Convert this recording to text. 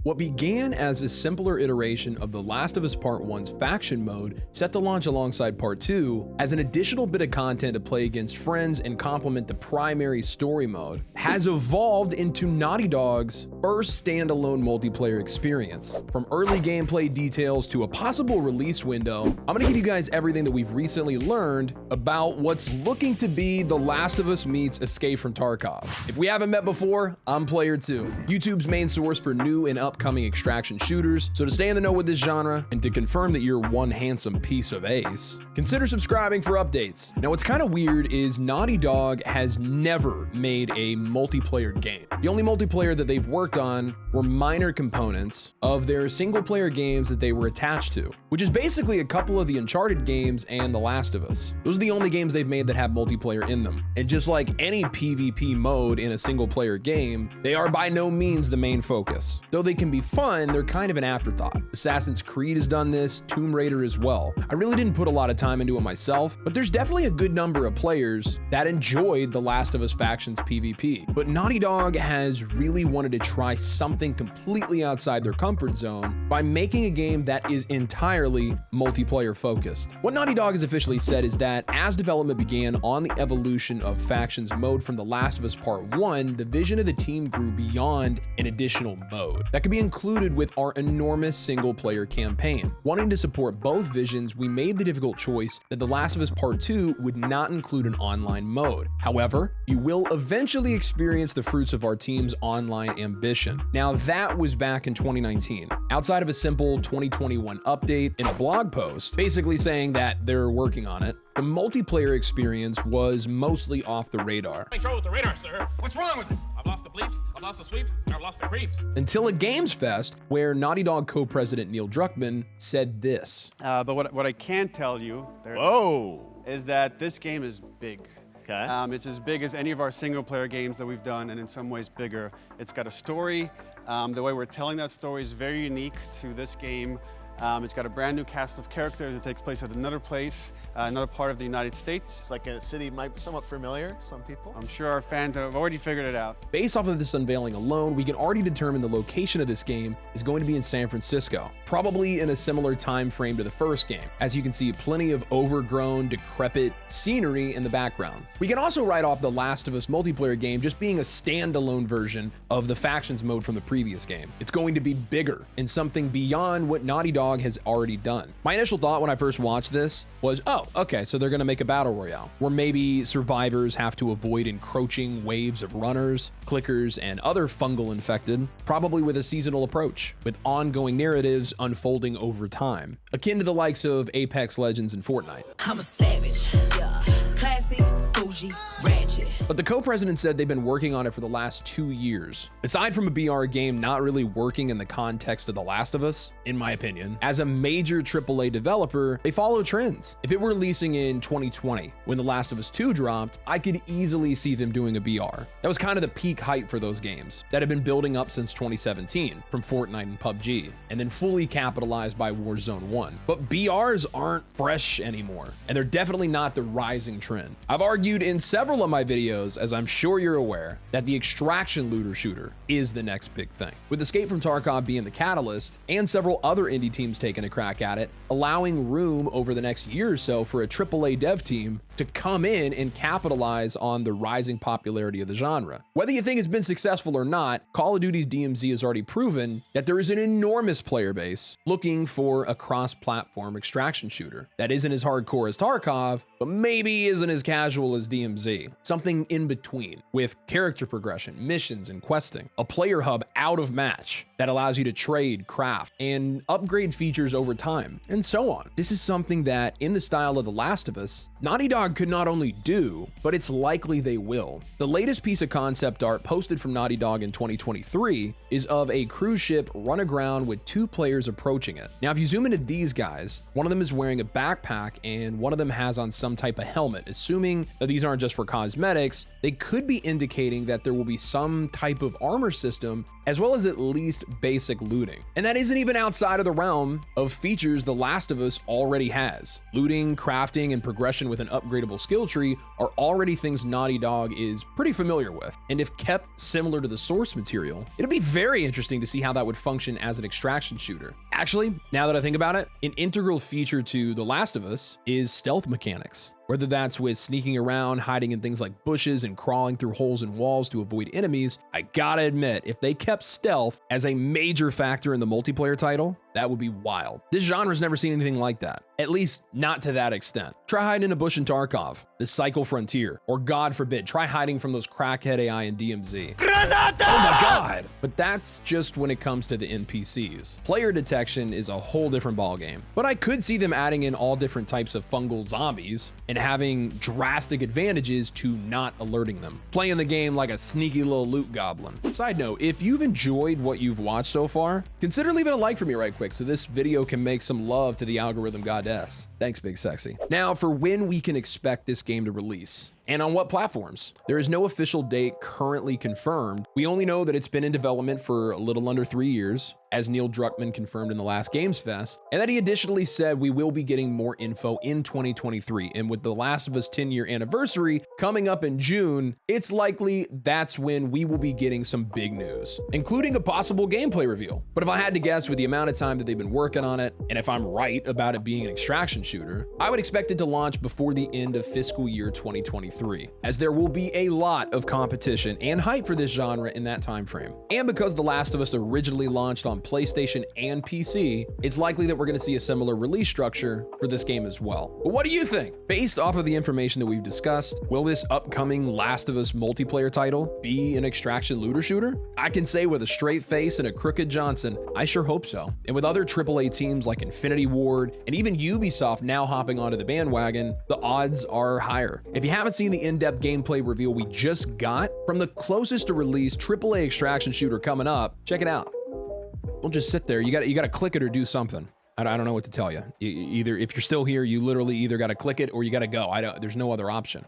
What began as a simpler iteration of The Last of Us Part 1's faction mode, set to launch alongside Part 2 as an additional bit of content to play against friends and complement the primary story mode, has evolved into Naughty Dog's first standalone multiplayer experience. From early gameplay details to a possible release window, I'm gonna give you guys everything that we've recently learned about what's looking to be The Last of Us meets Escape from Tarkov. If we haven't met before, I'm Player 2, YouTube's main source for new and upcoming extraction shooters. So to stay in the know with this genre and to confirm that you're one handsome piece of ace, consider subscribing for updates. Now what's kind of weird is Naughty Dog has never made a multiplayer game. The only multiplayer that they've worked on were minor components of their single player games that they were attached to, which is basically a couple of the Uncharted games and The Last of Us. Those are the only games they've made that have multiplayer in them. And just like any PvP mode in a single player game, they are by no means the main focus. Though they can be fun, they're kind of an afterthought. Assassin's Creed has done this, Tomb Raider as well. I really didn't put a lot of time into it myself, but there's definitely a good number of players that enjoyed The Last of Us Factions PvP. But Naughty Dog has really wanted to try something completely outside their comfort zone by making a game that is entirely multiplayer focused. What Naughty Dog has officially said is that as development began on the evolution of Factions mode from The Last of Us Part 1, the vision of the team grew beyond an additional mode that could be included with our enormous single player campaign. Wanting to support both visions, we made the difficult choice that The Last of Us Part 2 would not include an online mode. However, you will eventually experience the fruits of our team's online ambition. Now that was back in 2019. Outside of a simple 2021 update in a blog post, basically saying that they're working on it, the multiplayer experience was mostly off the radar. I trouble with the radar, sir. What's wrong with it? I've lost the bleeps, I've lost the sweeps, and I've lost the creeps. Until a Games Fest where Naughty Dog co-president Neil Druckmann said this. But what I can tell you is that this game is big. Okay. It's as big as any of our single player games that we've done, and in some ways bigger. It's got a story. The way we're telling that story is very unique to this game. It's got a brand new cast of characters. It takes place at another place, another part of the United States. It's like a city might be somewhat familiar to some people. I'm sure our fans have already figured it out. Based off of this unveiling alone, we can already determine the location of this game is going to be in San Francisco, probably in a similar time frame to the first game, as you can see plenty of overgrown, decrepit scenery in the background. We can also write off the Last of Us multiplayer game just being a standalone version of the Factions mode from the previous game. It's going to be bigger and something beyond what Naughty Dog has already done. My initial thought when I first watched this was, oh, okay, so they're gonna make a battle royale where maybe survivors have to avoid encroaching waves of runners, clickers, and other fungal infected, probably with a seasonal approach, with ongoing narratives unfolding over time, akin to the likes of Apex Legends and Fortnite. I'm a savage, yeah. Classy, bougie, ratchet. But the co-president said they've been working on it for the last 2 years. Aside from a BR game not really working in the context of The Last of Us, in my opinion, as a major AAA developer, they follow trends. If it were releasing in 2020, when The Last of Us 2 dropped, I could easily see them doing a BR. That was kind of the peak hype for those games that had been building up since 2017 from Fortnite and PUBG, and then fully capitalized by Warzone 1. But BRs aren't fresh anymore, and they're definitely not the rising trend. I've argued in several of my videos, as I'm sure you're aware, that the extraction looter shooter is the next big thing. With Escape from Tarkov being the catalyst, and several other indie teams taking a crack at it, allowing room over the next year or so for a AAA dev team to come in and capitalize on the rising popularity of the genre. Whether you think it's been successful or not, Call of Duty's DMZ has already proven that there is an enormous player base looking for a cross-platform extraction shooter that isn't as hardcore as Tarkov, but maybe isn't as casual as DMZ. Something in between, with character progression, missions, and questing. A player hub out of match that allows you to trade, craft, and upgrade features over time, and so on. This is something that, in the style of The Last of Us, Naughty Dog could not only do, but it's likely they will. The latest piece of concept art posted from Naughty Dog in 2023 is of a cruise ship run aground with 2 players approaching it. Now, if you zoom into these guys, one of them is wearing a backpack and one of them has on some type of helmet. Assuming that these aren't just for cosmetics, they could be indicating that there will be some type of armor system as well as at least basic looting. And that isn't even outside of the realm of features The Last of Us already has. Looting, crafting, and progression extraction with an upgradable skill tree are already things Naughty Dog is pretty familiar with. And if kept similar to the source material, it'd be very interesting to see how that would function as an extraction shooter. Actually, now that I think about it, an integral feature to The Last of Us is stealth mechanics. Whether that's with sneaking around, hiding in things like bushes, and crawling through holes in walls to avoid enemies, I gotta admit, if they kept stealth as a major factor in the multiplayer title, that would be wild. This genre's never seen anything like that. At least, not to that extent. Try hiding in a bush in Tarkov, the Cycle Frontier, or God forbid, try hiding from those crackhead AI in DMZ. Granada! Oh my god! But that's just when it comes to the NPCs. Player detection is a whole different ballgame. But I could see them adding in all different types of fungal zombies and having drastic advantages to not alerting them. Playing the game like a sneaky little loot goblin. Side note, if you've enjoyed what you've watched so far, consider leaving a like for me right quick so this video can make some love to the algorithm goddess. Thanks, Big Sexy. Now, for when we can expect this game to release. And on what platforms? There is no official date currently confirmed. We only know that it's been in development for a little under 3 years, as Neil Druckmann confirmed in the last Games Fest, and that he additionally said we will be getting more info in 2023. And with The Last of Us 10-year anniversary coming up in June, it's likely that's when we will be getting some big news, including a possible gameplay reveal. But if I had to guess, with the amount of time that they've been working on it, and if I'm right about it being an extraction shooter, I would expect it to launch before the end of fiscal year 2023, as there will be a lot of competition and hype for this genre in that time frame. And because The Last of Us originally launched on PlayStation and PC, it's likely that we're going to see a similar release structure for this game as well. But what do you think? Based off of the information that we've discussed, will this upcoming Last of Us multiplayer title be an extraction looter shooter? I can say with a straight face and a crooked Johnson, I sure hope so. And with other AAA teams like Infinity Ward and even Ubisoft now hopping onto the bandwagon, the odds are higher. If you haven't seen the in-depth gameplay reveal we just got from the closest to release AAA extraction shooter coming up, check it out. Don't just sit there. You got to click it or do something. I don't know what to tell you. Either if you're still here, you literally either got to click it or you got to go. There's no other option.